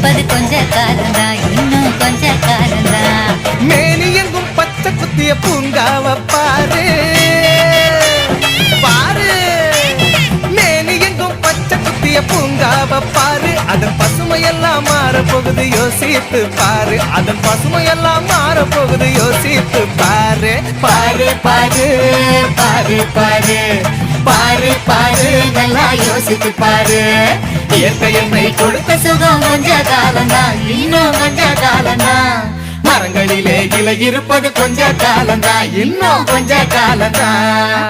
இருப்பது கொஞ்ச காலம்தான், இன்னும் கொஞ்ச காலம்தான். மேனி எங்கும் பச்சை குத்திய பூங்காவ பாரு பாரு, மேனி எங்கும் பச்சை குத்திய பூங்காவ பாரு, அதன் பசுமையெல்லாம் மாற போகுது யோசித்து பாரு, அதன் பசுமையெல்லாம் மாற போகுது யோசித்து பாரு. பாரு பாரு பாரு பாரு பாரு பாரு, நல்லா யோசித்து பாரு. இயற்கை என்னை கொடுத்த சுகம் கொஞ்ச காலம்தான், இன்னும் கொஞ்ச காலம்தான். மரங்களிலே இலை இருப்பது கொஞ்ச காலம்தான், இன்னும் கொஞ்ச காலம்தான்.